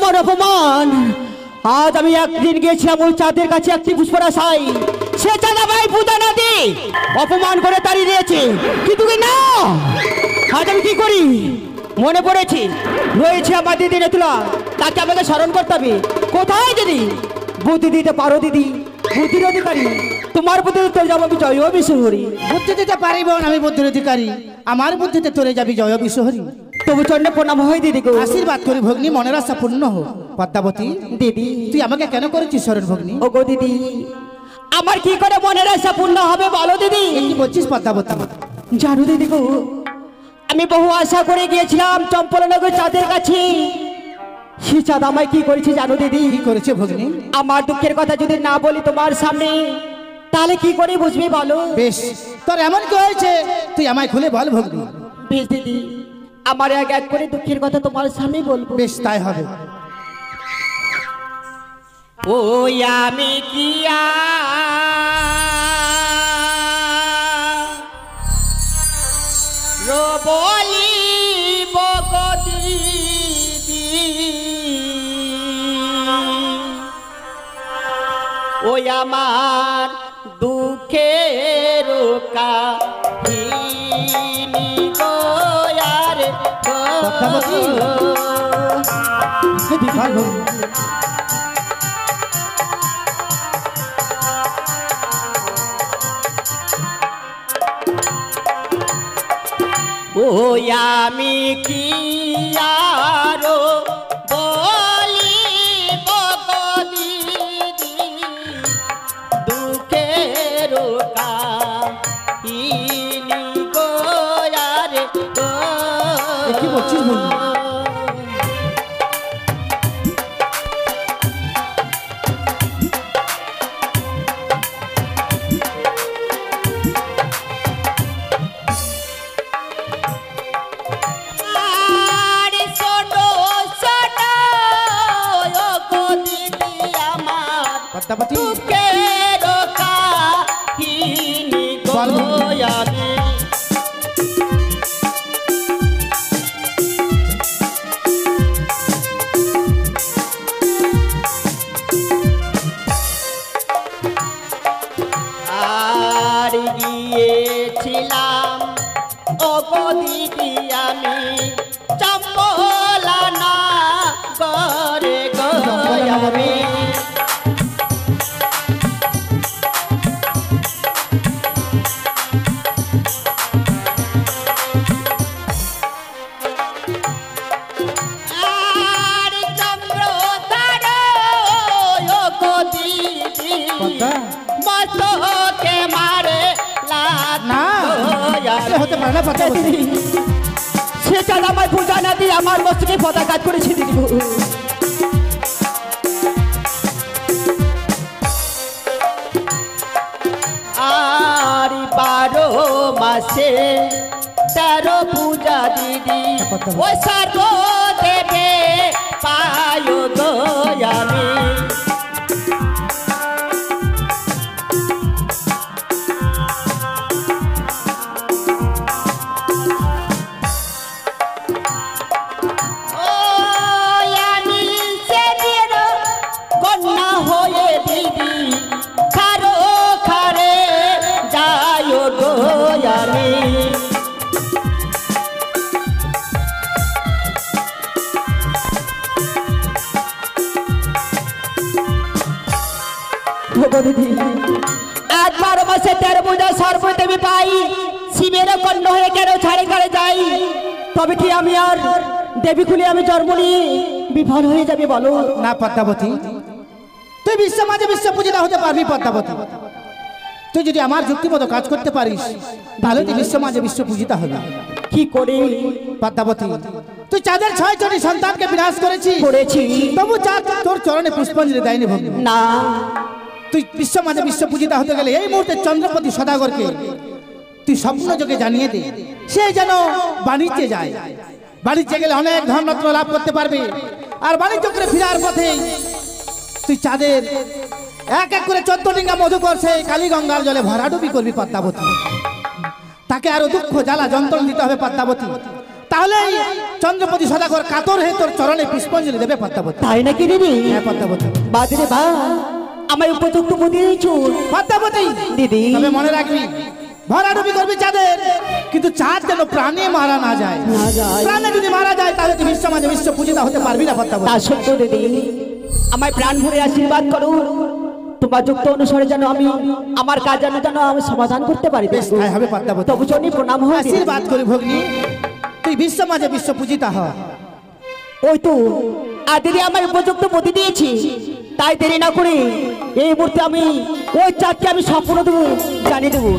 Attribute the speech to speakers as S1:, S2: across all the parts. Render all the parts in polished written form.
S1: অপমান অপমান। আজ আমি একদিন গিয়েছিলাম ওই চাঁদের কাছে একটি পুষ্পরাশাই, সে চাঁদা ভাই পূজা না দিয়ে অপমান করে তাড়িয়ে দিয়েছে। কিন্তু না, আজ আমি কি করি? মনে পড়েছে রয়েছে আমার দিদি নেতুলা, তাকে আমাকে স্মরণ করতে হবে। কোথায় দিদি? বুদ্ধি দিতে পারো দিদি, বুদ্ধির অধিকারী তোমার বুদ্ধিতে তোরে যাবো আমি জয় বিশ্বহরি।
S2: বুদ্ধি দিতে পারিব না, আমি বুদ্ধির অধিকারী, আমার বুদ্ধিতে তোরে যাবি জয় বিশ্বহরি।
S1: তবু চন্ডে প্রণাম হয় দিদি গো।
S2: আশীর্বাদ করি ভগ্নী, মনের আশা পূর্ণ হোক। পদ্মাবতী
S1: দিদি,
S2: তুই আমাকে কেন করেছিস স্মরণ ভগ্নী?
S1: ও গো দিদি, আমার কি করে মনের আশা পূর্ণ হবে বলো দিদি?
S2: কি বলছিস পদ্মাবতী?
S1: জানো দিদি গো, আমি বহু আশা করে গিয়েছিলাম চম্পলনগর চাঁদের কাছে। সে চাঁদ আমায় কি করেছে জানো দিদি?
S2: কি করেছে ভগ্নী?
S1: আমার দুঃখের কথা যদি না বলি তোমার সামনে, তাহলে কি করে বুঝবি বলো?
S2: বেশ, তোর এমন কি হয়েছে তুই আমায় খুলে বল ভগ্নী।
S1: বেশ দিদি, আমার এক এক করে দুঃখের কথা তোমার সামনে বলবো।
S2: বেশ, তাই হবে।
S1: ওই আমি কি বলি দিদি, ওই আমার দুঃখের কাহিনী গো আর
S2: পদ্মাবতী
S1: ওই আমি কি আরো বলি দিদি, দুঃখের কাহিনী গো আর
S2: কি বলছিস ভগ্নী? পদ্মাবতী
S1: আর গিয়েছিলাম ও গো দিদি আমি চম্পলানা করে গো আমি। সে চাঁদ আমায় পূজা না দিয়ে আমার মস্তকে পদাঘাত করেছে দিদি। আর 12 মাসে 13 পূজা দিদি, ও সর্ব দেবে পায় গো আমি। আজ 12 মাসে 13 পূজা সর্বদেবী পাই, শিবের কন্যা হয়ে কেন ছাড়ে কারে যাই? তবে কি আমি আর দেবী খুলে আমি জন্ম নিয়ে বিফল হয়ে যাবে বলো?
S2: না পদ্মাবতী, তুই বিশ্ব মাঝে বিশ্ব পূজিতা হতে পারবি পদ্মাবতী। তুই যদি আমার যুক্তিমতো কাজ করতে পারিস তাহলে তুই বিশ্ব মাঝে বিশ্ব পূজিতা হবে।
S1: কি করে
S2: পদ্মাবতী? তুই চাঁদের 6 জনের সন্তানকে বিনাশ করেছিস, তবু চাঁদ তোর চরণে পুষ্পাঞ্জলি দেয়নি ভগ্নী।
S1: না,
S2: তুই বিশ্ব মাঝে বিশ্ব পূজিতা হতে গেলে এই মুহূর্তে চন্দ্রপতি সদাগরকে তুই স্বপ্ন যোগে জানিয়ে দে, সে যেন বাণিজ্যে যায়। বাণিজ্যে গেলে অনেক ধনরত্ন লাভ করতে পারবে। আর বাণিজ্য করে ফেরার পথে তুই চাঁদের এক এক করে 14 ডিঙ্গা মধু করছে কালীগঙ্গার জলে ভরাডুবি করবি পদ্মাবতী। তাকে আরো দুঃখ জ্বালা যন্ত্রণা দিতে হবে পদ্মাবতী। তাহলে চন্দ্রপতি সদাগর কাতর হয়ে তোর চরণে পুষ্পাঞ্জলি দেবে পদ্মাবতী।
S1: তাই নাকি দিদি?
S2: হ্যাঁ পদ্মাবতী।
S1: বাদরে বা আমায় উপযুক্ত বুদ্ধি দিয়েছো
S2: পদ্মাবতী
S1: দিদি।
S2: তবে মনে রাখবি ভরাডুবি করবি চাঁদের, কিন্তু চাঁদ যেন প্রাণে মারা না যায়। প্রাণে যদি মারা যায় তাহলে তুই বিশ্ব মাঝে বিশ্ব পূজিতা হতে পারবি না পদ্মাবতী।
S1: তা সত্য দিদি, আমায় প্রাণ ভরে আশীর্বাদ করো। তোমার যুক্ত অনুসারে যেন আমি আমার কাজ যেন আমি সমাধান করতে পারি।
S2: বেশ তাই হবে পদ্মাবতী।
S1: তবু জনি প্রণাম হয়
S2: আশীর্বাদ করি ভগ্নী, তুই বিশ্ব মাঝে বিশ্ব পূজিতা হ।
S1: ওই তো আর দিদি আমার উপযুক্ত বুদ্ধি দিয়েছি, তাই দেরি না করে এই মুহূর্তে আমি ওই চাঁদকে আমি সম্পূর্ণ দেবো, জানিয়ে দেবো।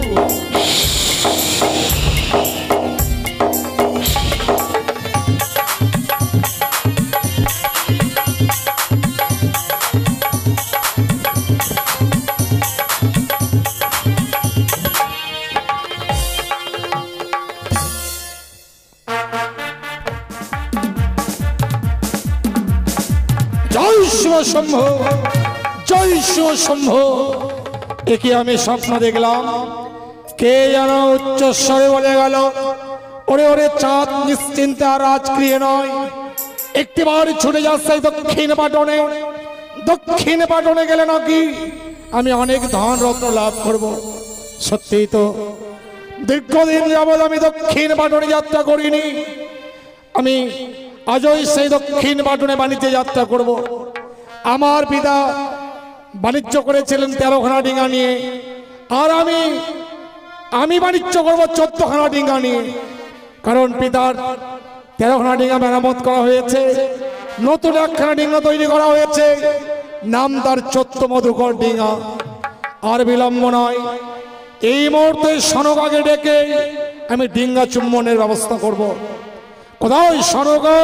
S3: জয় শিব শম্ভ, জয় শিব শম্ভ। একে আমি স্বপ্ন দেখলাম, কে যেন উচ্চস্বরে বলে গেল, ওরে ওরে চাঁদ নিশ্চিন্তে আর রাজক্রিয় নয়, একটিবার ছুটে যাচ্ছে দক্ষিণ পাটনে। দক্ষিণ পাটনে গেলে নাকি আমি অনেক ধন রত্ন লাভ করব। সত্যিই তো দীর্ঘদিন যাবৎ আমি দক্ষিণ পাটনে যাত্রা করিনি। আমি আজই সেই দক্ষিণ পাটনে বাণিজ্যে যাত্রা করব। আমার পিতা বাণিজ্য করেছিলেন 13খানা ডিঙা নিয়ে, আর আমি বাণিজ্য করব 14খানা ডিঙা নিয়ে। কারণ পিতার 13খানা ডিঙা মেরামত করা হয়েছে, নতুন 1খানা ডিঙা তৈরি করা হয়েছে, নাম তার 14 মধুকর ডিঙা। আর বিলম্ব নয়, এই মুহূর্তে সনকাকে ডেকে আমি ডিঙ্গা চুম্বনের ব্যবস্থা করব। কোথায় সনকা?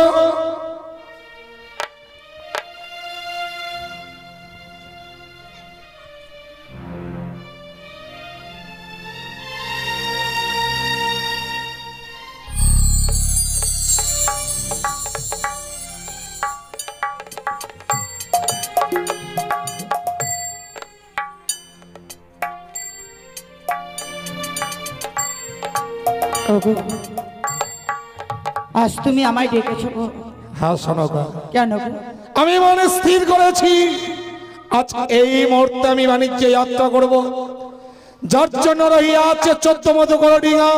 S1: আজ তুমি আমায় ডেকেছো?
S3: হ্যাঁ সনকা।
S1: কেন?
S3: আমি মনে স্থির করেছি আজ এই মুহূর্তে আমি বাণিজ্যে যাত্রা করব, যার জন্য রহিয়া আছে 14 মধুকর ডিঙা।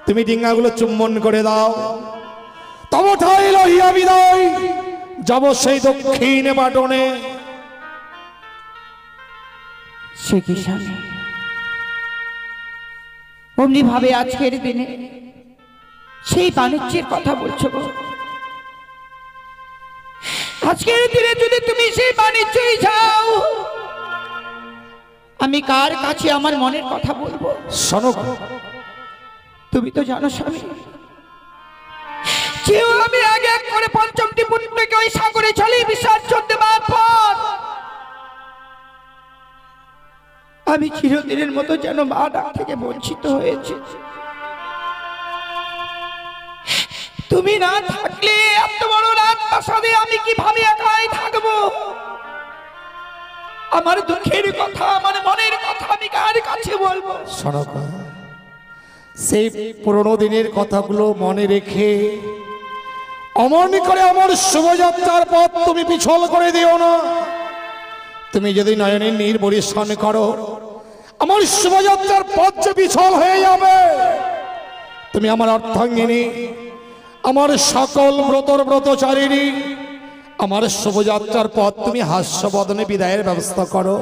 S3: তুমি ডিঙাগুলো চুম্বন করে দাও, তব ঠাই রহিয়া বিদায় যাব সেই দক্ষিণ পাটনে।
S1: সে কি স্বামী, অমনি ভাবে আজকের দিনে সেই বাণিজ্যের কথা বলছো গো? আজকের দিনে যদি তুমি সেই বাণিজ্যই যাও, আমি কার কাছে আমার মনের কথা বলবো?
S3: সনকা,
S1: তুমি তো জানো স্বামী, যেও আমি আগে এক করে পঞ্চমটি পুণ্যকে ওই সাগরে চলে বিসর্জন দেবার পর আমি চিরদিনের মতো যেন মা ডাক থেকে বঞ্চিত হয়েছে। তুমি না থাকলে এত বড় রাত প্রাসাদে আমি কিভাবে একাই থাকবো? আমার দুঃখের কথা, আমার মনের কথা আমি কার কাছে বলবো?
S3: সনকা, সেই পুরনো দিনের কথাগুলো মনে রেখে অমনি করে আমার শুভযাত্রার পথ তুমি পিছল করে দিও না। তুমি যদি নয়নের নীর পরিশ্রম করো, আমার শুভযাত্রার পথ যে পিছল হয়ে যাবে। তুমি আমার অর্ধাঙ্গিনী, আমার সকল ব্রতর ব্রতচারিণী, আমার শুভযাত্রার পথ তুমি হাস্যবদনে বিদায়ের ব্যবস্থা করো।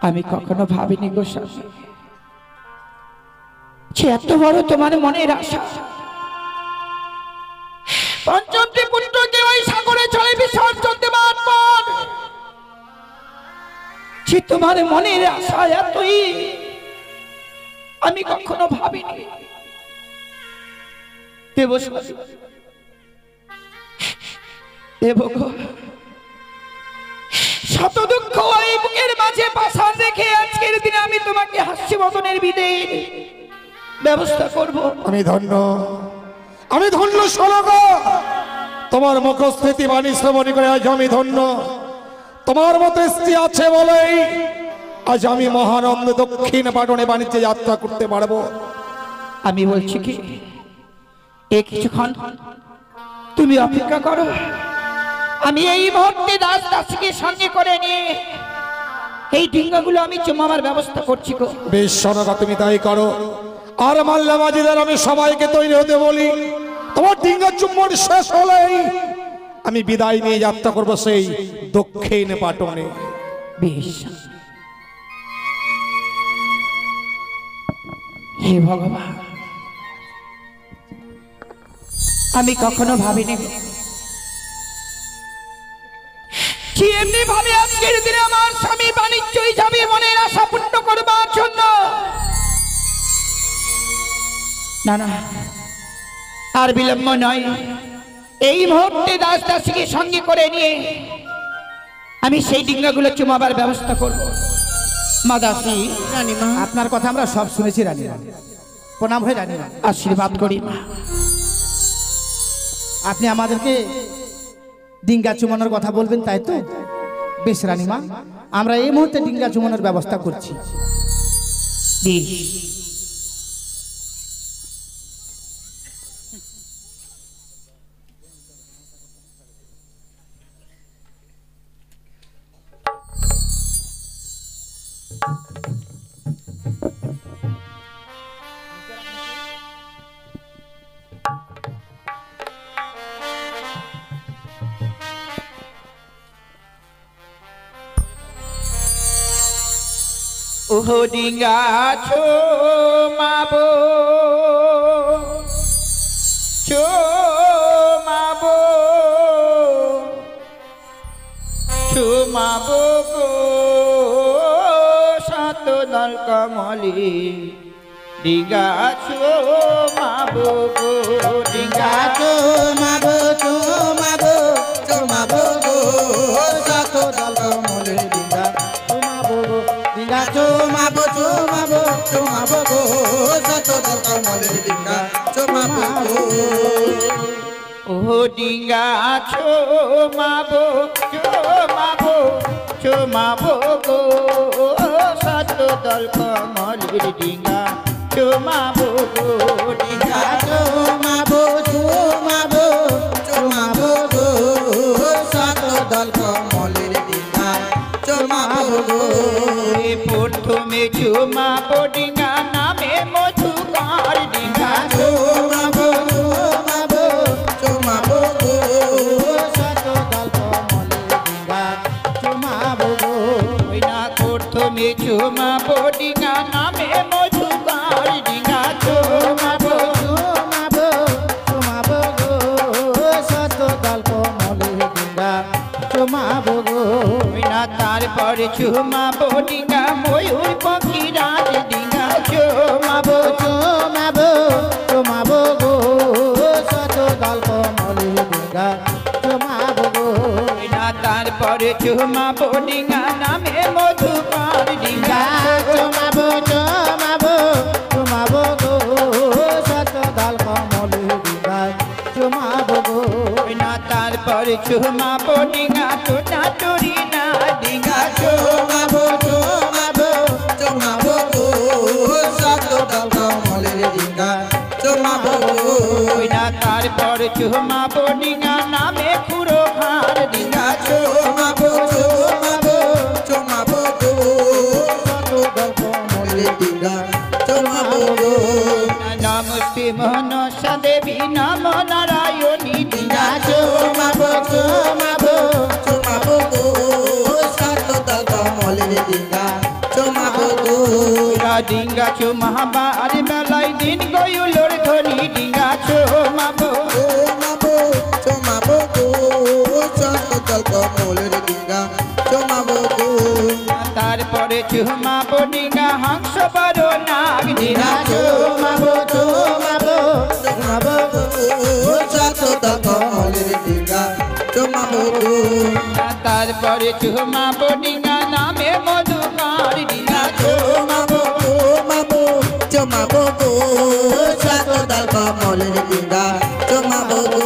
S1: আমি কখনো ভাবিনি গো স্বামী, যে এত বড় তোমার মনের আশা পঞ্চমটি পুত্রকে ওই সাগরে চলে বিসর্জন দেবার পর যে তোমার মনের আশা এতই আমি কখনো ভাবিনি। দেব দেব গো, শত দুঃখ এই বুকের মাঝে পাশান রেখে আজকের দিনে আমি তোমাকে হাস্যবদনের বিদায়ের ব্যবস্থা করব।
S3: আমি ধন্য, আমি ধন্য সনকা। তোমার মুখস্থিতি বাণী শ্রবণী করে আজ আমি ধন্য। তোমার মতো স্ত্রী আছে বলেই আজ আমি মহানন্দ দক্ষিণ পাটনে বাণিজ্যে যাত্রা করতে পারবো।
S1: আমি বলছি কি, এ কিছুক্ষণ তুমি অপেক্ষা করো, আমি এই মুহূর্তে দাস দাসীকে সঙ্গে করে নিয়ে এই ডিঙ্গাগুলো আমি চুমাবার ব্যবস্থা করছি গো।
S3: বেশ সনকা, তুমি তাই করো। আর মাল্লা মাজিদের আমি সবাইকে তৈরি হতে বলি। তোমার ডিঙ্গা চুম্বন শেষ হলেই আমি বিদায় নিয়ে যাত্রা করবো সেই দক্ষিণ পাটনে।
S1: বেশ। হে ভগবান, আমি কখনো ভাবিনি এমনি ভাবে আজকের দিনে আমার স্বামী বাণিজ্যই যাবে মনের আশা পূর্ণ করবার জন্য। না না, আর বিলম্ব নয়, এই মুহূর্তে দাস দাসীকে সঙ্গে করে নিয়ে আমি সেই ডিঙ্গাগুলো চুমাবার ব্যবস্থা করব। মা দাসী,
S2: রানীমা, আপনার কথা আমরা সব শুনেছি রানীমা। প্রণাম হয় রানীমা,
S1: আশীর্বাদ করি মা।
S2: আপনি আমাদেরকে ডিঙ্গা চুমানোর কথা বলবেন, তাই তো? বেশ রানীমা, আমরা এই মুহূর্তে ডিঙ্গা চুমানোর ব্যবস্থা করছি।
S1: বেশ। ওহো ডিঙ্গা চুমাবো চুমাবো চুমাবো গো সাত দল কমলি। ডিঙ্গা চুমাবো গো, ডিঙ্গা
S2: চুমাবো চুমাবো চুমাবো গো সাত দল কমলি। ডিঙ্গা চুমাবো গো, ডিঙ্গা চুমাবো চুমাবো চুমাবো গো সাত দল কমলি। ডিঙ্গা চুমাবো গো।
S1: ও ডিঙ্গা চুমাবো চুমাবো চুমাবো গো সাত দল কমলির। ডিঙ্গা চুমাবো গো, ডিঙ্গা
S2: চুমাবো চুমাবো চুমাবো গো সাত দল কমলির। ডিঙ্গা চুমাবো গো।
S1: প্রথমে চুমাবো ডিঙ্গা নামে মধুকার। ডিঙ্গা
S2: চুমাবো চুমাবো চুমাবো গো সাত দল কমলির। ডিঙ্গা চুমাবো গো।
S1: না প্রথমে চুমাবো ডিঙ্গা নামে মধুকার। ডিঙ্গা চুমাবো
S2: চুমাবো চুমাবো গো সাত দল কমলির। ডিঙ্গা চুমাবো গো।
S1: না তারপরে চুমাবো ডিঙ্গা ময়ূর পাখি রাজ। ডিঙ্গা চুমাবো
S2: চুমাবো চুমাবো গো সাত দল কমলির। ডিঙ্গা চুমাবো গো।
S1: না তারপরে চুমাবো ডিঙ্গা নামে মধুকার। ডিঙ্গা
S2: চুমাবো চুমাবো চুমাবো গো সাত দল কমলির। ডিঙ্গা চুমাবো গো।
S1: না তারপরে চুমাবো ডিঙ্গা টোটা টুরি না। ডিঙ্গা
S2: চুমাবো চুমাবো চুমাবো গো সাত দল কমলির। ডিঙ্গা চুমাবো গো।
S1: না তারপরে চুমাবো ডিঙ্গা নামে খুঁড়ো খার। ডিঙ্গা
S2: চুমাবো চুমাবো চুমাবো গো সাত দল কমলির। ডিঙ্গা চুমাবো গো।
S1: নাম শ্রী মনসা দেবী নাম নারায়ণী। ডিঙ্গা
S2: চুমাবো চুমাবো চুমাবো গো সাত দল কমলির। ডিঙ্গা চুমাবো গো।
S1: ডিঙ্গা চুমাবার বেলায় দিন গয়ুলোর ধনী। ডিঙ্গা চুমাবো
S2: চুমাবো চুমাবো গো সাত দল কমলির। ডিঙ্গা চুমাবো গো।
S1: তারপরে চুমাবো ডিঙ্গা হংস বড় নাগ। ডিঙ্গা
S2: চুমাবো চুমাবো চুমাবো গো সাত দল কমলির। ডিঙ্গা চুমাবো গো।
S1: তারপরে চুমাবো ডিঙ্গা নামে মধুকার। ডিঙ্গা
S2: চুমাবো চুমাবো চুমাবো গো সাত দল কমলির। ডিঙ্গা চুমাবো গো।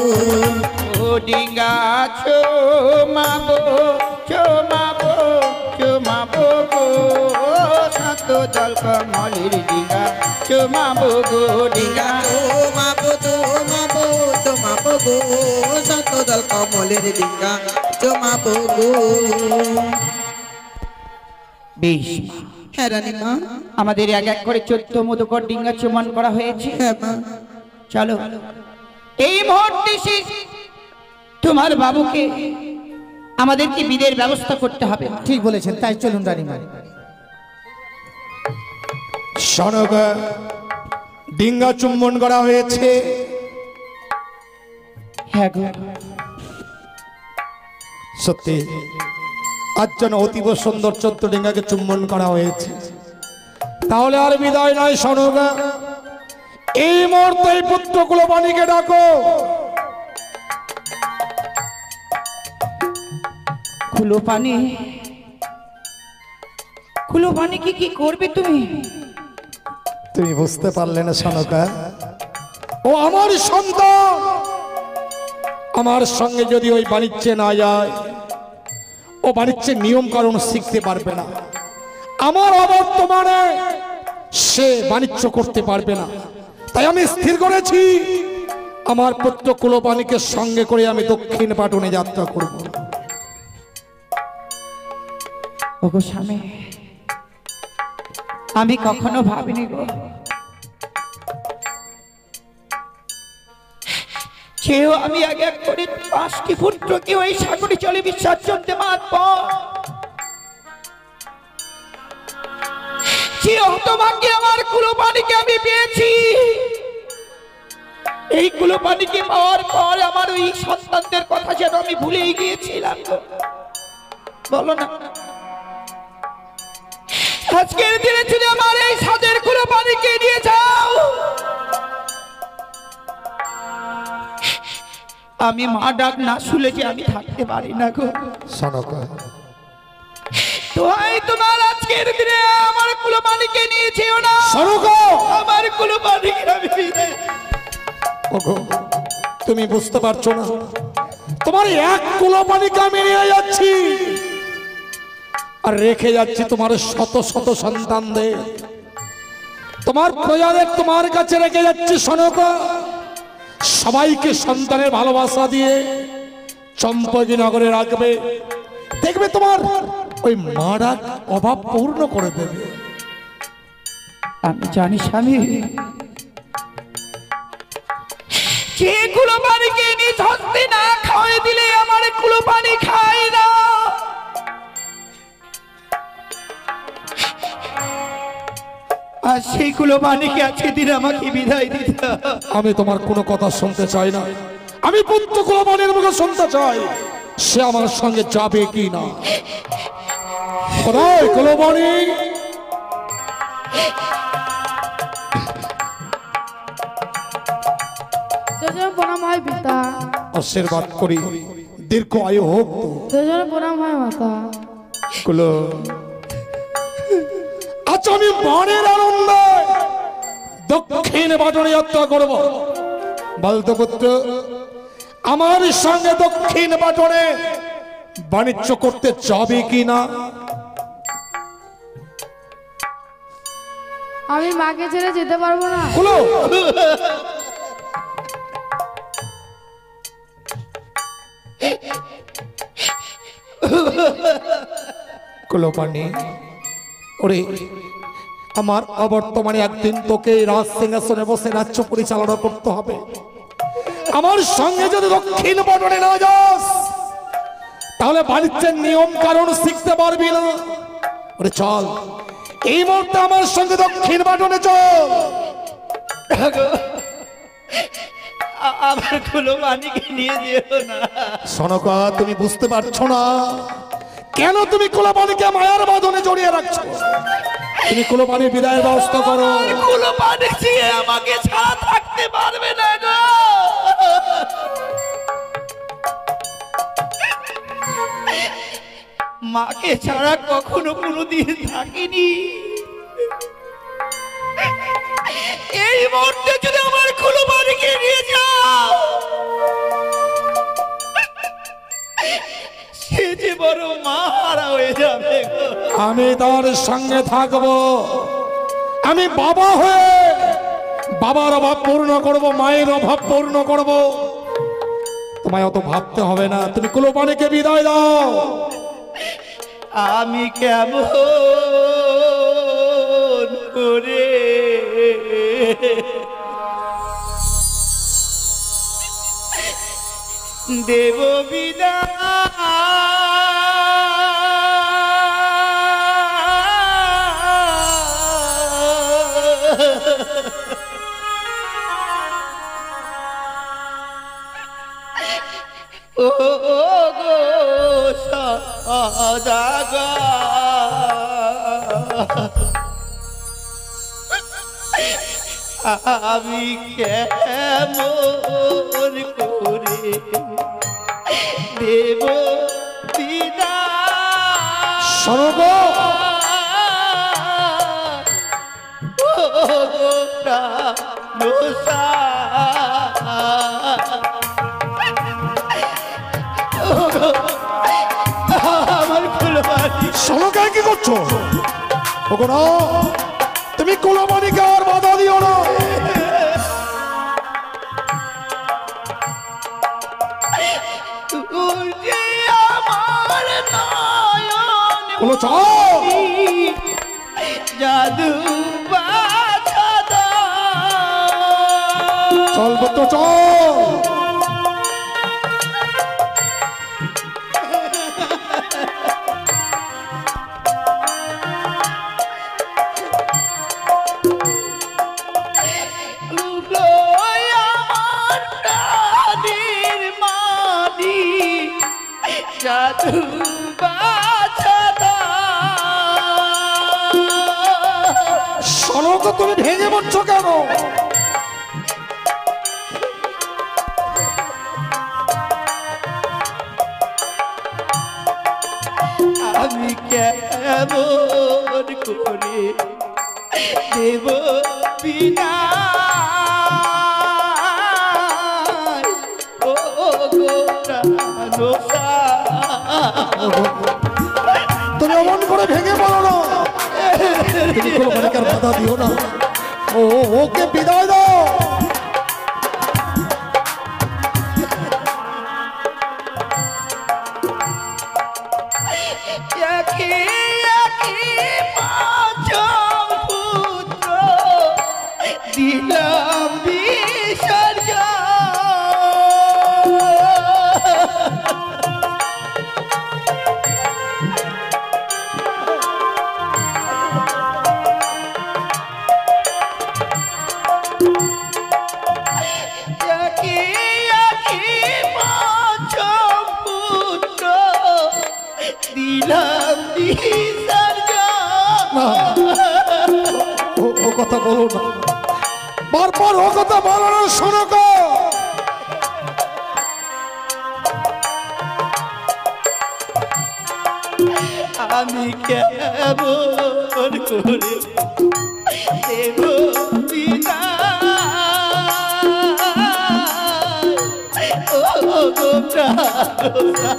S1: ও ডিঙ্গা চুমাবো চুমাবো চুমাবো গো সাত দল কমলির। ডিঙ্গা চুমাবো গো, ডিঙ্গা
S2: চুমাবো চুমাবো
S4: জমাবো শতদল কমলের ডিঙ্গা জমাবো গো।
S1: বেশ,
S4: হ্যাঁ রানী মা।
S1: আমাদের এক এক করে 14 মধুকর ডিঙ্গা চুমন করা হয়েছে।
S4: হ্যাঁ মা।
S1: চলো এই মুহূর্তে তোমার বাবুকে আমাদেরকে বিদের ব্যবস্থা করতে হবে।
S2: ঠিক বলেছেন, তাই চলুন রানীমা।
S3: সনকা ডিঙ্গা চুম্বন করা হয়েছে।
S1: হ্যাঁ গো,
S3: সত্যি আজ যেন অতীব সুন্দর 14 ডিঙ্গাকে চুম্বন করা হয়েছে। তাহলে আর বিদায় নয় সনকা, এই মুহূর্তে এই পুত্র কুলবাণীকে ডাকো।
S1: কুলপানি, কুলপানি কি করবে তুমি?
S3: তুমি বুঝতে পারলে না সনকা, ও আমার সন্তান। আমার সঙ্গে যদি ওই বাণিজ্যে না যায়, ও বাণিজ্যের নিয়ম কারণ শিখতে পারবে না। আমার অবর্তমানে সে বাণিজ্য করতে পারবে না। তাই আমি স্থির করেছি আমার পুত্র কুলপাণীকে সঙ্গে করে আমি দক্ষিণ পাটনে যাত্রা করব।
S1: ওগো স্বামী, আমি কখনো ভাবিনি গো সেও আমি আগে এক করে 5টি পুত্রকে ওই সাগরে চলে বিসর্জনতে মারব। সে হতভাগ্যে আমার কুলপাণীকে আমি পেয়েছি। এই কুলপাণীকে পাওয়ার পর আমার ওই সন্তানদের কথা যেন আমি ভুলেই গিয়েছিলাম গো। বলো না, আজকের দিনে যদি আমার এই সাদের কুলপাণীকে নিয়ে যাও, আমি মা ডাক না শুলে যে আমি থাকতে পারি না গো।
S3: সনকা,
S1: তো তোমার আজকের দিনে আমার কুলপাণীকে নিয়ে যেও না।
S3: সনকা,
S1: আমার কুলপাণীকে আমি বিদায়।
S3: ওগো, তুমি বুঝতে পারছো না, তোমার এক কুলপাণীকে আমি নিয়ে যাচ্ছি আর রেখে যাচ্ছি তোমার শত শত সন্তানদের, তোমার প্রজাদের তোমার কাছে রেখে যাচ্ছি সনকা। সবাইকে সন্তানের ভালোবাসা দিয়ে চম্পকী নগরে রাখবে। দেখবে তোমার ওই মারা অভাব পূর্ণ করে দেবে।
S1: আমি জানি স্বামী, যে কুলপাণীকে নিজ হস্তে না খাওয়াই দিলে আমার কুলপাণী খায় না। আর সেই কুলপাণীকে আজকে দিন আমাকে বিদায় দিতে।
S3: আমি তোমার কোনো কথা শুনতে চাই না। আমি পুত্র কুলপাণীর মুখে শুনতে চাই সে আমার সঙ্গে যাবে কি না। কোথায় কুলপাণী?
S5: প্রণাম হয় পিতা।
S3: আশীর্বাদ করি দীর্ঘ আয়ু হোক।
S5: প্রণাম হয় মাতা।
S3: কুলো, আজ আমি বাণের আনন্দে দক্ষিণ পাটনে যাত্রা করব। বলতো পুত্র, আমার সঙ্গে দক্ষিণ পাটনে বাণিজ্য করতে যাবে কি না?
S5: আমি মাকে ছেড়ে যেতে পারবো না।
S3: কুলো, কুলপাণী, ওরে আমার অবর্তমানে একদিন তোকে রাজ সিংহাসনে বসে রাজ্য পরিচালনা করতে হবে। আমার সঙ্গে যদি দক্ষিণ পাটনে না যাস, তাহলে বাণিজ্যের নিয়ম কারণ শিখতে পারবি না। ওরে চল, এই মুহূর্তে আমার সঙ্গে দক্ষিণ পাটনে চল।
S1: আমার কুলপাণীকে নিয়ে যেও না।
S3: সনকা, তুমি বুঝতে পারছো না কেন তুমি কুলপাণীকে মায়ার বাঁধনে জড়িয়ে রাখছো। তুমি কুলপাণীর বিদায়ের ব্যবস্থা করো।
S1: কুলপাণী যে আমাকে ছাড়া থাকতে পারবে না গো। মাকে ছাড়া কখনো কোনোদিন থাকিনি। এই মুহূর্তে যদি আমার কুলপাণীকে নিয়ে যাও, সে যে বড় মাহারা হয়ে যাবে গো।
S3: আমি তার সঙ্গে থাকবো। আমি বাবা হয়ে বাবার অভাব পূর্ণ করব, মায়ের অভাব পূর্ণ করব। তোমায় অত ভাবতে হবে না, তুমি কুলপানিকে বিদায় দাও।
S1: আমি কেমন করে দেব বিদায়। ও গো সদাগর, আমি কেমন করে দেব বিদায়।
S3: স্বর্গ
S1: ও গো প্রাণসার, আমার ফুলবাড়ি।
S3: স্বর্গে কি করছো? ওগো না, তুমি কুলপানিকে আর বাধা দিও না। বলো চল,
S1: জাদু
S3: চল তো চল।
S1: জাদু
S3: স্বর্গ তুমি ভেঙে পড়ছো কেন?
S1: আমি কেমন করে দেব বিদায়। ও গো প্রাণসার,
S3: তুমি অমন করে ভেঙে পড়ো না, তুমি কুলপানিকে আর বাধা দিও না। ওকে বিদায় দাও।
S1: দিলাম বিসর্জন। দিলাম
S3: ও কথা বলো না, বারবার ও কথা বলো না। শোনো গো,
S1: আমি কেমন করে দেব বিদায়। ও গো প্রাণসার,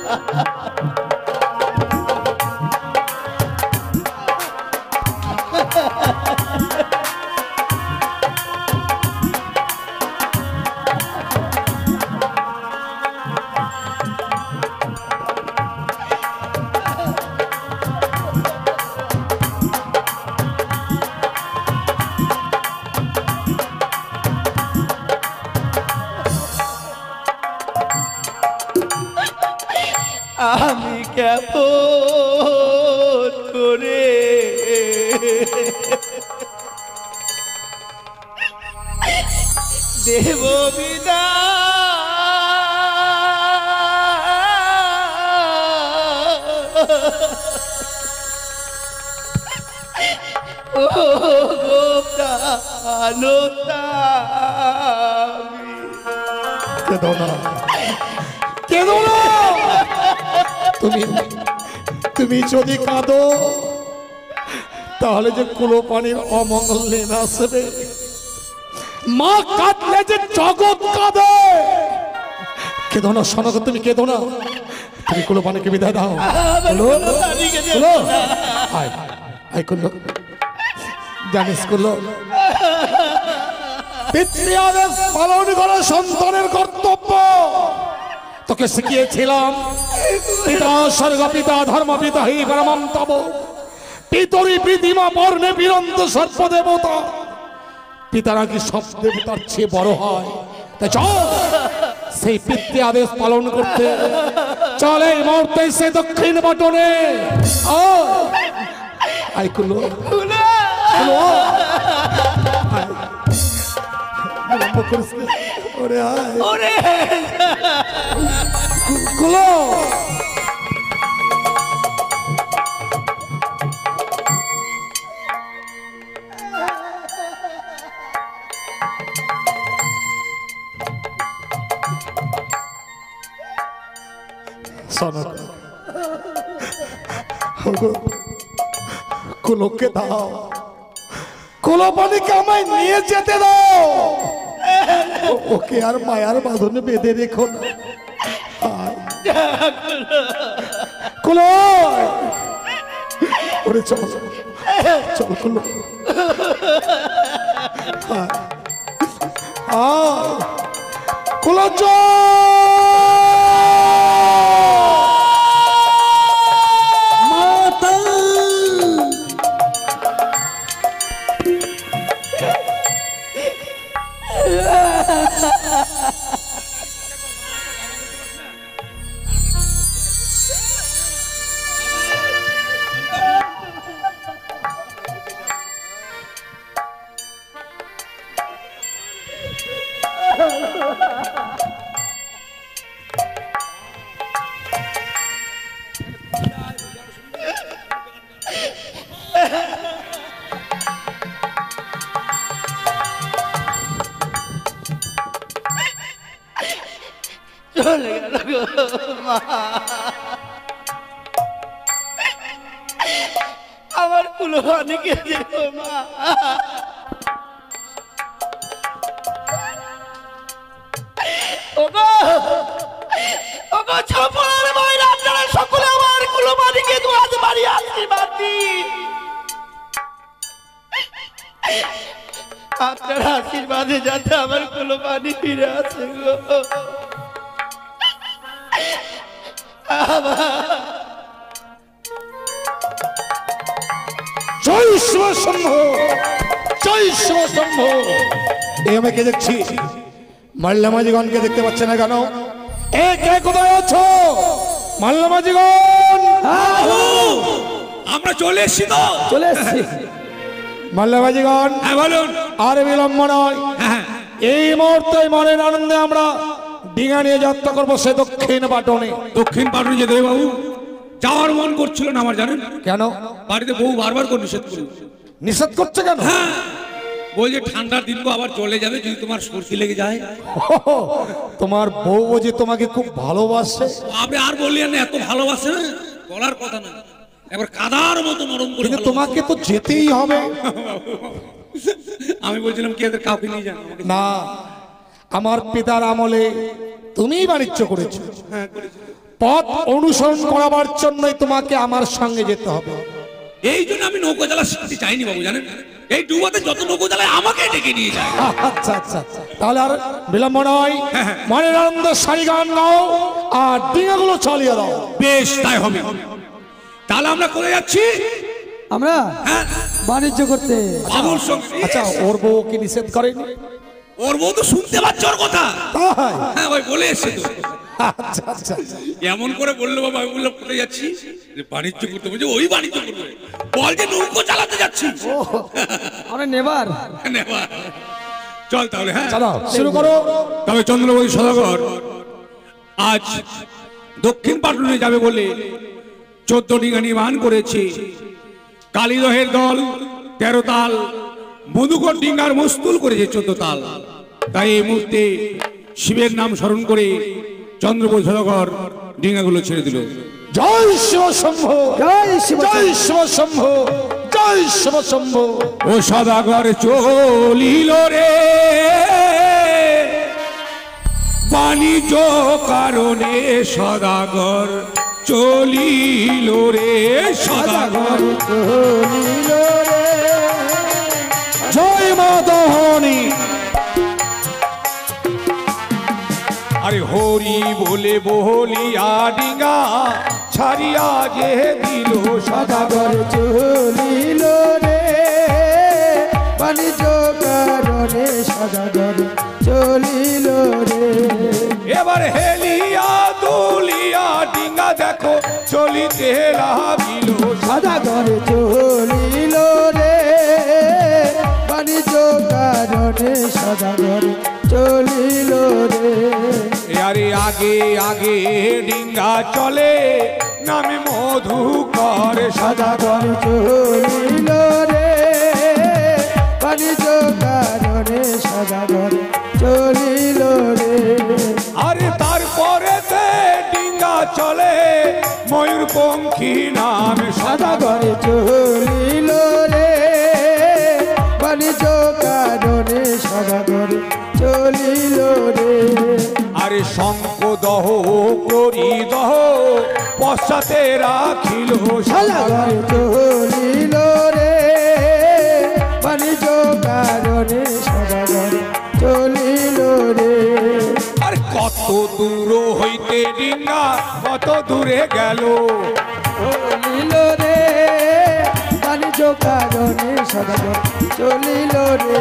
S1: আমি কেমন করে দেব বিদায়। ও গো প্রাণসামী,
S3: কেঁদো না, কেঁদো না। তুমি যদি কাঁদো তাহলে যে কুলপানির অমঙ্গল নেমে আসবে। মা কাঁদলে যে জগৎ কাঁদে। কেঁদো না শোনো, তুমি কেঁদো না, তুমি কুলপানিকে বিদায় দাও। আয় করলো, জানিস করলো, পিতৃ আদেশ পালন করা সন্তানের কর্তব্য। তোকে শিখিয়েছিলাম পিতা স্বর্গ পিতা ধর্ম পিতা হি পরমম তব পিতরি প্রীতিমা বর্ণে বীরন্ত সর্বদেবতা। পিতারা কি সব দেবতার চেয়ে বড় হয়? তাই চল সেই পিতৃ আদেশ পালন করতে। চলে এই মুহূর্তে সে দক্ষিণ বাটনে আয় কুলো কুলো কুলোকে দাও, কুলো পানিকে আমায় নিয়ে যেতে দাও। ওকে আর মায়ার বাঁধনে বেঁধে রেখো না। কুলো ওরে চল চল কুলো কুলো চল।
S1: চলে গেল গো মা, আমার কুলো অনেকে যেত মা। ওগো ওগো ছাপড়ার বাইরে আপনারা সকলে আমার কুলো মানিকে দু হাত বাড়ি আশীর্বাদ দিন। আপনার আশীর্বাদে যাতে আমার কুলো পানি ফিরে আসে গো।
S3: জয় শিব শম্ভ, জয় শিব শম্ভ। এই আমি কে দেখছি? মাল্লামাজিগণকে দেখতে পাচ্ছে না কেন? এ কে কোথায় আছো মাল্লামাজিগণ?
S6: আমরা চলে এসেছি তো।
S1: চলে এসছি
S3: মাল্লামাজিগণ।
S6: হ্যাঁ বলুন।
S3: আর বিলম্ব নয়, এই মুহূর্তে মনের আনন্দে আমরা ডিঙা নিয়ে যাত্রা করবো সে দক্ষিণ বাটনে।
S6: দক্ষিণ পাটনে যেতে হবে বাবু। যাওয়ার মন করছিল না আমার, জানেন
S3: কেন?
S6: বাড়িতে বউ বারবার করে নিষেধ করল।
S3: নিষেধ করছে কেন?
S6: বলছে ঠান্ডার দিন আবার চলে যাবে যদি তোমার সর্দি লেগে যায়।
S3: তোমার বউ যে তোমাকে খুব ভালোবাসে।
S6: আপনি আর বললেন না, এত ভালোবাসে না বলার কথা না, এবার কাদার মতো নরম করে।
S3: কিন্তু তোমাকে তো যেতেই হবে।
S6: আমি বলছিলাম কি এদের কাউকে নিয়ে যান।
S3: না, আমার পিতার আমলে তুমিই বাণিজ্য করেছো, পথ অনুসরণ করাবার জন্যই তোমাকে আমার সঙ্গে যেতে হবে।
S6: এই জন্য আমি নৌকো জ্বালা শিখতে চাইনি বাবু, জানেন এই ডুবাতে যত নৌকো জ্বালায় আমাকে ডেকে নিয়ে যায়।
S3: আচ্ছা আচ্ছা, তাহলে আর বিলম্ব নয়, মনের আনন্দ সারি গান গাও আর ডিঙাগুলো চালিয়ে দাও।
S6: বেশ তাই হবে। তাহলে আমরা করে যাচ্ছি
S1: আমরা বাণিজ্য করতে।
S6: বাবুর সঙ্গে।
S3: আচ্ছা, ওর বউ কি নিষেধ করেনি?
S6: ওর বউ তো শুনতে পাচ্ছে ওর কথা।
S3: তাই?
S6: হ্যাঁ ভাই বলে এসছে তো।
S3: আচ্ছা আচ্ছা,
S6: এমন করে বললো বাবা, আমি বললাম কোথায় যাচ্ছি? বাণিজ্য করতে বলছে, ওই বাণিজ্য করবে। বল যে নৌকো চালাতে যাচ্ছি।
S1: আমরা নেবার
S6: নেবার। চল তাহলে। হ্যাঁ
S3: চালাও, শুরু করো।
S6: তবে চন্দ্রবতী সদাগর আজ দক্ষিণ পাটনে যাবে বলে 14 ডিঙা নির্মাণ করেছে। কালীদহের দল 13 তাল, মধুকর ডিঙ্গার মস্তুল করেছে 14 তাল। তাই এই মুহূর্তে শিবের নাম স্মরণ করে চন্দ্রবতী সদাগর ডিঙ্গাগুলো ছেড়ে দিল।
S3: জয় শিব শম্ভ, জয় শিব, জয় শিব শম্ভ, জয় শিব শম্ভ।
S6: ও সদাগর চলিল রে বাণিজ্য কারণে, সদাগর চলিল রে, সদাগর
S3: চলিল রে। জয় মা দহনী।
S6: আরে হরি বলে বলিয়া ডিঙ্গা ছাড়িয়া যে দিল সদাগর
S7: চলিল রে বাণিজ্য কারণে সদাগর চলিল রে।
S6: এবার হেলিয়া দুলিয়া ডিঙ্গা দেখো চলিতে লাগিল
S7: সদাগর চলিল রে বাণিজ্য কারণে সদাগর চলিল রে।
S6: আরে আগে আগে ডিঙ্গা চলে নামে মধুকর
S7: সদাগর চলিল রে বাণিজ্য কারণে সদাগর চলিল রে।
S6: আরে তারপরে ডিঙ্গা চলে ময়ূরপঙ্খী নামে
S7: সদাগর চলিল রে বাণিজ্য কারণে সদাগর চলিল রে।
S6: আরে শঙ্খ দহ করি দহ পশ্চাতে রাখিল
S7: সদাগর চলিল রে বাণিজ্য কারণে সদাগর চলিল রে।
S6: আর কত দূর হইতে ডিঙ্গা কত দূরে গেল
S7: চলিল রে বাণিজ্য কারণে সদাগর চলিল রে।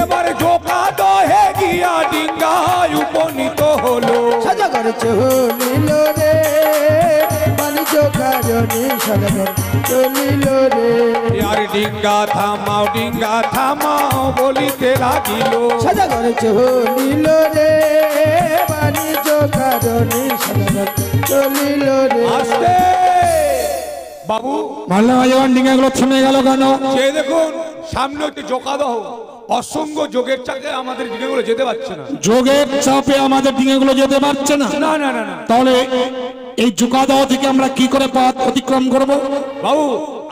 S6: এবার জোকা দহে গিয়া ডিঙ্গায় উপনীত হলো
S7: সদাগর চলিল রে বাণিজ্য কারণে সদাগর চলিল রে।
S6: আর ডিঙ্গা থামাও বলিতে লাগিল
S7: সদাগর চলিল রে বাণিজ্য কারণে সদাগর চলিল রে।
S6: আস্তে বাবু
S3: মাল্লা যখন ডিঙ্গাগুলো থেমে গেল কেন?
S6: সে দেখুন সামনে হচ্ছে জোকা দহ অসংখ্য যোগের চাকে আমাদের ডিঙ্গাগুলো যেতে পারছে না।
S3: যোগের চাপে আমাদের ডিঙ্গাগুলো যেতে পারছে না।
S6: না না না না
S3: তাহলে এই জোকাদাহ থেকে আমরা কি করে পথ অতিক্রম করব?
S6: বাবু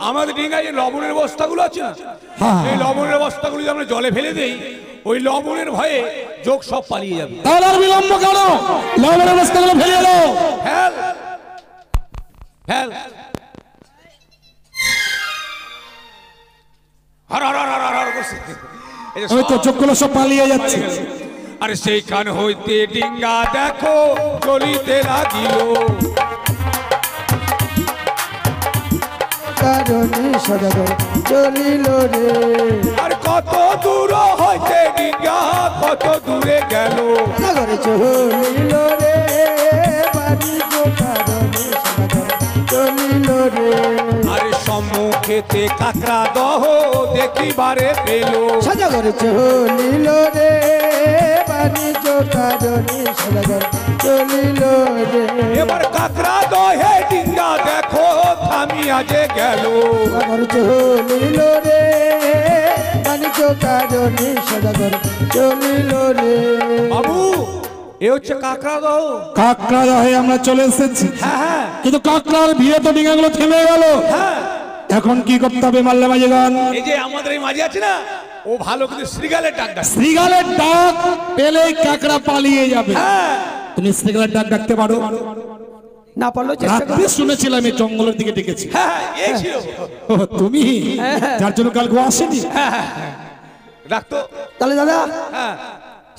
S6: আমাদের ডিঙ্গায় যে লবণের বস্তাগুলো আছে না
S3: হ্যাঁ।
S6: এই লবণের বস্তাগুলো যদি আমরা জলে ফেলে দেই ওই লবণের ভয়ে যোগ সব পালিয়ে যাবে।
S3: তাহলে আর বিলম্ব কেন? লবণের বস্তাগুলো ফেলে দাও।
S6: ফেল ফেল হর হর হর হর হর করছে। এই যে
S3: ওই তো
S6: সব
S3: চোখগুলো সব পালিয়ে যাচ্ছে।
S6: আরে সেইখান হইতে ডিঙ্গা দেখো চলিতে লাগিল
S7: কারণে সদাগর চলিল রে।
S6: আর কত দূর হইতে ডিঙ্গা কত দূরে গেল
S7: সদাগর চলিল রে বাণিজ্য কারণে সদাগর চলিল রে।
S6: আরে সম্মুখেতে কাকড়া দহ দেখিবারে পেল
S7: সদাগর চলিল রে বাণিজ্য কারণে সদাগর চলিল রে।
S6: এবার কাকড়া দহে ডিঙ্গা দেখো থামিয়া যে গেল
S7: সদাগর চলিল রে বাণিজ্য কারণে সদাগর চলিল রে।
S6: বাবু এ হচ্ছে কাকড়া দহ।
S3: কাকড়া হয়ে আমরা চলে এসেছি,
S6: হ্যাঁ হ্যাঁ
S3: কিন্তু কাকড়ার ভিড়ে তো ডিঙ্গাগুলো থেমে গেল।
S6: হ্যাঁ
S3: এখন কি করতে হবে মাল্লা মাঝিগান?
S6: এই যে আমাদের এই মাঝি আছে না ও ভালো কিন্তু শ্রীগালের ডাক ডাক।
S3: শ্রীগালের ডাক পেলেই কাকড়া পালিয়ে যাবে।
S6: হ্যাঁ
S3: তুমি শ্রীগালের ডাক ডাকতে পারো?
S7: না পারলো চেষ্টা
S3: রাত্রে শুনেছিলাম এই জঙ্গলের দিকে ডেকেছি।
S6: হ্যাঁ এই ছিল
S3: ও তুমি, যার জন্য কালকে আসেনি।
S6: ডাকতো।
S7: তাহলে দাদা
S6: হ্যাঁ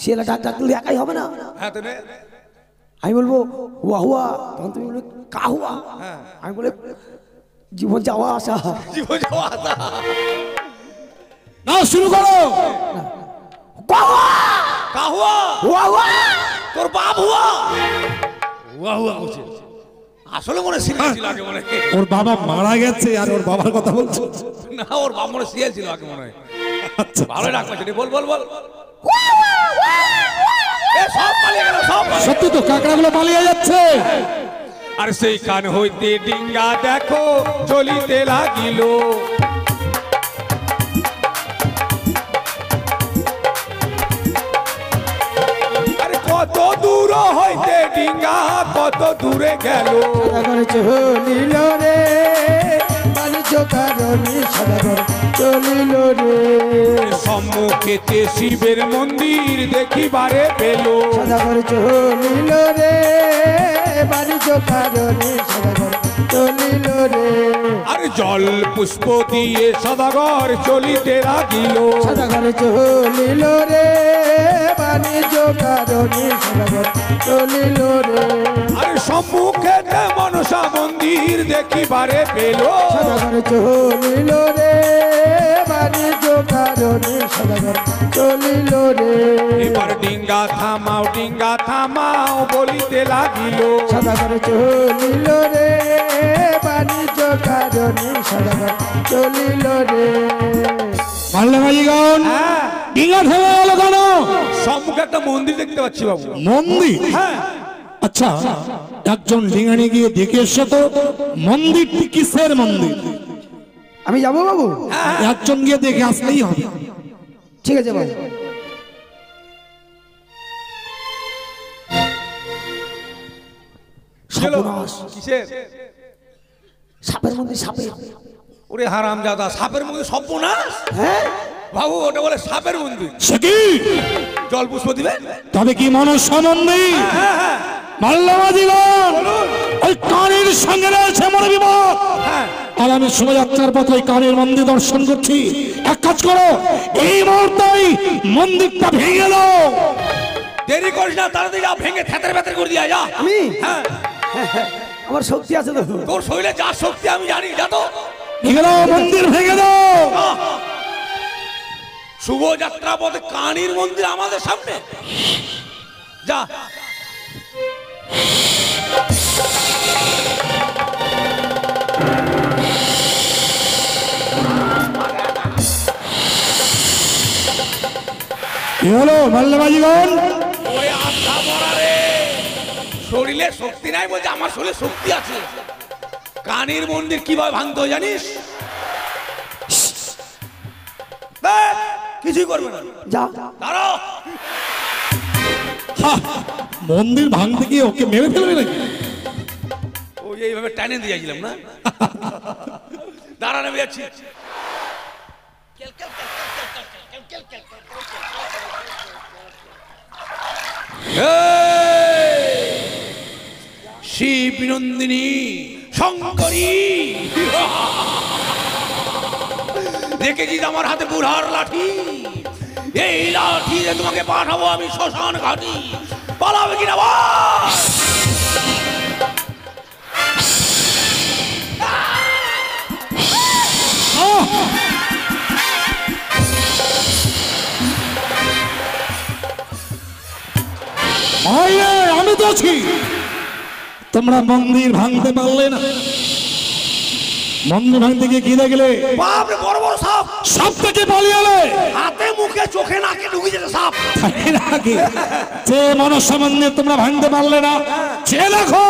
S7: শিয়ালা ডাক ডাক তুলে একাই হবে না।
S6: হ্যাঁ তো নে।
S7: আমি বলবো হুয়া হুয়া, তখন তুমি বলবে কা হুয়া। আমি বলে জীবন যাওয়া আসা।
S6: জীবন যাওয়া আসা।
S3: নাও শুরু করো।
S6: কাহুয়া
S7: হুয়া হুয়া
S6: তোর বাপ হুয়া হুয়া হুয়া করছে। আসলে মনে সিরিয়াল ছিল আগে মনে হয়।
S3: ওর বাবা মারা গেছে আর ওর বাবার কথা বলছো?
S6: না ওর বাপ মনে সিরিয়াল ছিল আগে মনে হয়।
S3: আচ্ছা
S6: ভালো ডাক পাচ্ছে বল বল বল। এ সব পালিয়ে গেল সব পালিয়ে গেল।
S3: সত্যি তো কাকড়াগুলো পালিয়ে যাচ্ছে।
S6: আর সেই কান হইতে ডিঙ্গা দেখো চলিতে লাগিল আরে কত দূর হইতে ডিঙ্গা কত দূরে গেল
S7: সদাগর চলিল রে বাণিজ্য কারণে সদাগর চলিল রে।
S6: সম্মুখেতে শিবের মন্দির দেখিবারে পেল
S7: সদাগর চলিল রে বাণিজ্য কারণে সদাগর চলিল রে।
S6: আরে জল পুষ্প দিয়ে সদাগর চলিতে লাগিল।
S7: সদাগর চলিল রে বাণিজ্য কারণে সদাগর চলিল রে।
S6: আর সম্মুখে মনসা মন্দির দেখিবারে পেল।
S7: সদাগর চলিল রে বাণিজ্য কারণে সদাগর চলিল রে।
S6: এবার ডিঙ্গা থামাও বলিতে লাগিল।
S7: সদাগর চলিল রে বাণিজ্য কারণে সদাগর চলিল রে।
S3: পারলে মাঝিগণ ডিঙা থেমে গেল কেন?
S6: সম্মুখে একটা মন্দির দেখতে পাচ্ছি বাবু।
S3: মন্দির?
S6: হ্যাঁ।
S3: আচ্ছা, একজন ডিঙানি গিয়ে দেখে এসে তো মন্দিরটি কিসের মন্দির?
S7: আমি যাবো বাবু?
S3: একজন গিয়ে দেখে আসলেই হবে।
S7: ঠিক আছে বাবু।
S3: সর্বনাশ।
S6: কিসের?
S7: সাপের মন্দির, সাপের।
S6: ওরে হারামজাদা, সাপের মন্দির সর্বনাশ?
S7: হ্যাঁ
S6: বাবু ওটা বলে সাপের মন্দির।
S3: সে কি?
S6: জল পুষ্প দিবেন?
S3: তবে কি মনসা মন্দির?
S6: হ্যাঁ।
S3: মাল্লামাজিগণ, ওই কানের সঙ্গে রয়েছে আমার বিবাদ।
S6: হ্যাঁ।
S3: আর আমি শোভাযাত্রার পথে ওই কানের মন্দির দর্শন করছি। এক কাজ করো, এই মুহূর্তেই মন্দিরটা ভেঙে দাও।
S6: দেরি করিস না, তাড়াতাড়ি যা, ভেঙে থেতরে বেতরে করে দিয়া যা।
S7: আমি?
S6: হ্যাঁ।
S7: আমার শক্তি আছে তো।
S6: তোর শরীরে যা শক্তি আমি জানি, যা তো।
S3: ভেঙে দাও, মন্দির ভেঙে দাও।
S6: শুভ যাত্রা পথে কানির মন্দির আমাদের সামনে, যা।
S3: কি হলো মাল্লামাজিগণ?
S6: ওরে আধা মরা রে, শরীরে শক্তি নাই বলছে, আমার শরীরে শক্তি আছে। কানির মন্দির কিভাবে ভাঙতে হয় জানিস? কিছুই করবে না,
S7: যা।
S6: দাঁড়াও।
S3: মন্দির ভাঙতে গিয়ে ওকে মেরে ফেলবে নাকি?
S6: ওই এইভাবে টানে দিয়েছিলাম না। দাঁড়ানো যাচ্ছি। শিব নন্দিনী শঙ্করী, দেখেছিস আমার হাতে বুড়ার লাঠি? এই লাঠি দিয়ে তোমাকে পাঠাবো আমি শ্মশান ঘাটি। পালাবে কিনা বল?
S3: আমি তো আছি। তোমরা মন্দির ভাঙতে পারলে না। মন্দির ভাঙতে গিয়ে কি দেখলে?
S6: বাপরে, বড় বড় সাপ।
S3: সাপ থেকে পালিয়ে এলে?
S6: হাতে মুখে চোখে নাকে ঢুকে যেতে সাপ।
S3: তাই নাকি? যে মনসা মন্দির তোমরা ভাঙতে পারলে না, সে দেখো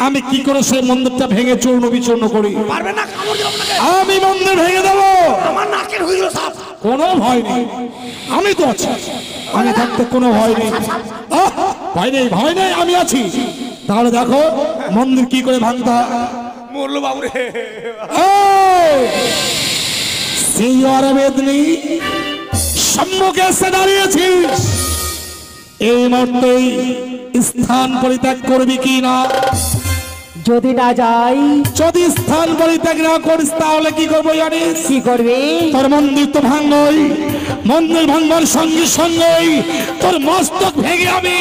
S3: আমি কি করে সেই মন্দিরটা ভেঙে চূর্ণ বিচূর্ণ করি।
S6: পারবে না, কামড় দিলাম নাকে।
S3: আমি মন্দির ভেঙে দেবো।
S6: আমার নাকে ঢুকে গেল সাপ।
S3: কোনো ভয় নেই, আমি তো আছি। আমি থাকতে কোনো ভয় নেই। ভয় নেই, ভয় নেই, আমি আছি। তাহলে দেখো মন্দির কি করে ভাঙতা।
S6: মরলো বাবুরে।
S3: সম্মুখে এসে দাঁড়িয়েছিস, এই মুহূর্তেই স্থান পরিত্যাগ করবি কি না?
S1: যদি না যাই?
S3: যদি স্থান পরিত্যাগ না করিস তাহলে কি করবো জানিস?
S1: কি করবি?
S3: তোর মন্দির তো ভাঙবই। মন্দির ভাঙবার সঙ্গে সঙ্গেই তোর মস্তক ভেঙে আমি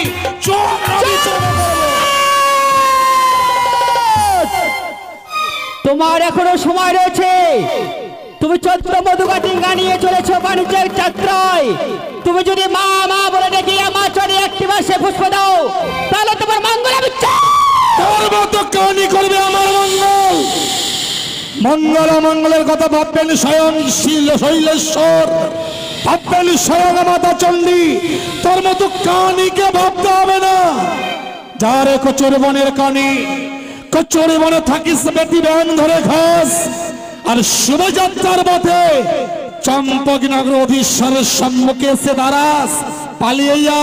S1: তোমার এখনো সময় রয়েছে। তুমি 14 মধুকাটিঙ্গা নিয়ে চলেছো বাণিজ্যের যাত্রায়। তুমি যদি মা মা বলে ডেকে আমার চরে একটি মাসে পুষ্প দাও, তাহলে তোমার মঙ্গল আমি
S3: তোর মতো কাহিনী করবে আমার মঙ্গল। মঙ্গল মঙ্গলের কথা ভাববেন স্বয়ং শৈলেশ্বর, ভাববেন স্বয়ং মাতা চণ্ডী। তোর মতো কাহিনীকে ভাবতে হবে না। যারে কচুর বনের কানি, কচুরি বনে থাকিস বেটি ব্যাং ধরে ঘাস। আর শুভযাত্রার পথে চম্পকনগর অধীশ্বরের সম্মুখে এসে দাঁড়াস, পালিয়ে যা।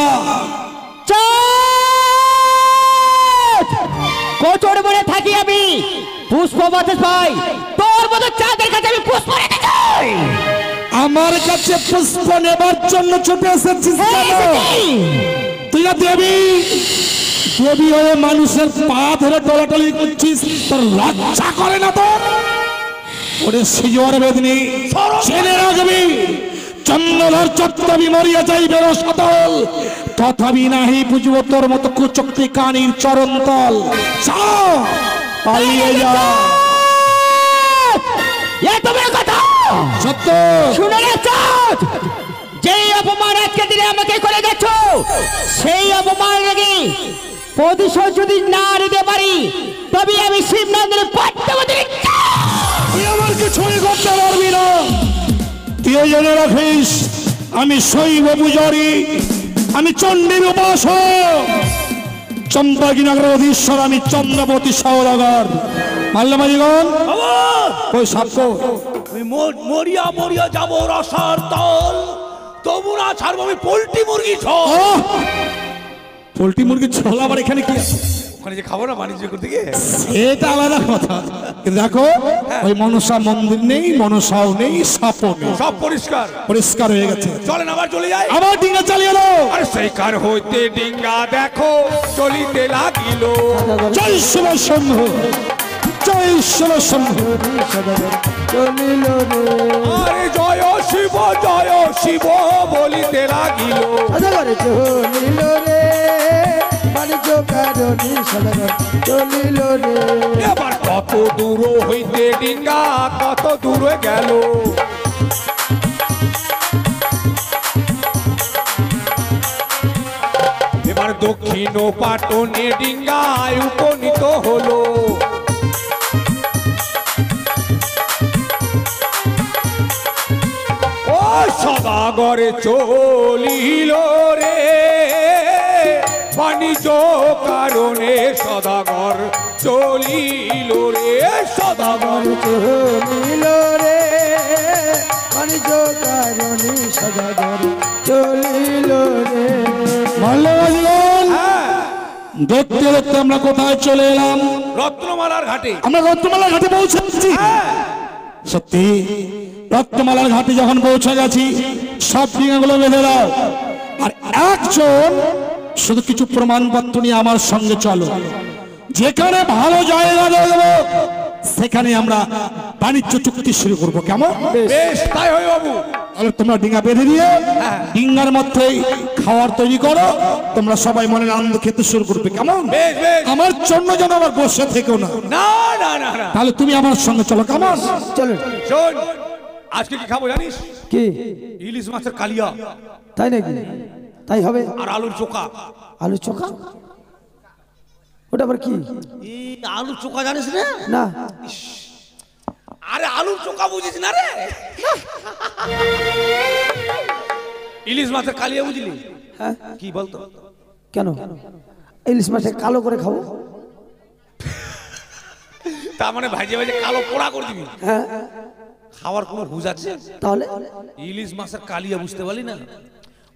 S1: কোচর বনে থাকি আমি, পুষ্প বাতাস পাই। তোর মতো চাঁদের কাছে আমি পুষ্প রেখে যাই।
S3: আমার কাছে পুষ্প নেবার জন্য ছুটে এসেছিস কেন? তুই না দেবী, দেবী হয়ে মানুষের পা ধরে টলাটলি করছিস, তোর লজ্জা করে না? তোর ওরে সিজোয়ার বেদনি ছেলে রাখবি চন্দ্রধর চত্ববি মরিয়া যাইবে সতল তথাপি নাহি বুঝব তোর মতো কুচক্তি কানির চরণতল পালিয়ে যা
S1: এ তোমার কথা
S3: সত্য
S1: শুনে রেখো যেই অপমান আজকে দিনে আমাকে করে গেছ সেই অপমান রেগে প্রতিশোধ যদি না নিতে পারি তবে আমি শিবনন্দনের পদ্মাবতী
S3: তুই আমার কিছুই করতে পারবি না তুই জেনে রাখিস আমি শৈব পূজারি আমি চণ্ডীর উপাসক চম্পাগিনগরের অধীশ্বর আমি চন্দ্রবতী সওদাগর মাল্যমাজিগণ ওই সাক্ষ্য
S8: আমি মরিয়া মরিয়া যাবো রসার তল তবু না ছাড়বো আমি পোল্ট্রি মুরগি ঝোল
S3: পোল্ট্রি মুরগির ঝোল আবার এখানে কি আছে
S8: ওখানে যে খাবো না বাণিজ্য করতে গিয়ে
S3: এটা আলাদা কথা কিন্তু দেখো ওই মনসা মন্দির নেই মনসাও নেই সাপও নেই
S8: সব পরিষ্কার
S3: পরিষ্কার হয়ে গেছে
S8: চলেন আবার চলে যাই
S3: আবার ডিঙ্গা চালিয়ে এলো
S8: আরে সেই কার হইতে ডিঙ্গা দেখো চলিতে লাগিল
S3: জয় শিব শম্ভু জয় শিব শম্ভু
S8: আরে জয় শিব বলিতে লাগিল এবার কত দূর হইতে ডিঙ্গা কত দূরে গেল এবার দক্ষিণ পাটনে ডিঙ্গায় উপনীত হলো ও সদাগরে চলিল রে বাণিজ্য কারণে সদাগর চলিল রে সদাগর
S7: চলিল রে বাণিজ্য কারণে সদাগর চলিল রে
S3: মাল্যমাজিগণ দেখতে দেখতে আমরা কোথায় চলে এলাম
S8: রত্নমালার ঘাটে
S3: আমরা রত্নমালার ঘাটে পৌঁছেছি সত্যি রত্নমালার ঘাটে যখন পৌঁছে গেছি সব ডিঙাগুলো বেঁধে দাও আর একজন শুধু কিছু প্রমাণপত্র নিয়ে আমার সঙ্গে চলো যেখানে ভালো জায়গা দেবো সেখানে আমরা বাণিজ্য চুক্তি শুরু করবো কেমন
S8: বেশ তাই হয় বাবু
S3: তাহলে তোমরা ডিঙা বেঁধে দিয়ে ডিঙ্গার মধ্যেই খাওয়ার তৈরি করো তোমরা সবাই মনের আনন্দ খেতে শুরু করবে কেমন
S8: বেশ বেশ
S3: আমার জন্য যেন আবার বসে থেকেও না
S8: না না না না
S3: তাহলে তুমি আমার সঙ্গে চলো কেমন
S7: চলুন
S8: শোন আজকে কি খাবো জানিস
S7: কি
S8: ইলিশ মাছের কালিয়া
S7: তাই নাকি তাই হবে
S8: আর আলুর চোখা
S7: আলু চোখা ওটা আবার কি
S8: এই আলুর চোখা জানিস না
S7: না
S8: আরে আলুর চোখা বুঝিস না রে ইলিশ মাছের কালিয়া বুঝলি
S7: হ্যাঁ
S8: কি বলতো
S7: কেন ইলিশ মাছে কালো করে খাবো
S8: তার মানে ভাইজে ভাইজে কালো পোড়া করে দিবি
S7: হ্যাঁ
S8: খাওয়ার কোনো হুঁজ আছে
S7: তাহলে
S8: ইলিশ মাছের কালিয়া বুঝতে পারলি না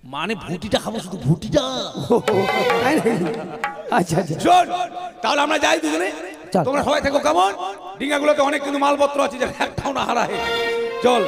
S8: মানে ভুটিটা খাবো শুধু ভুটিটা
S7: তাই নাকি? আচ্ছা আচ্ছা
S8: শোন তাহলে আমরা যাই দুজনে
S7: চল।
S8: তোমরা সবাই থেকো কেমন ডিঙ্গাগুলোতে অনেক কিন্তু মালপত্র আছে যেটা একটাও না হারায় চল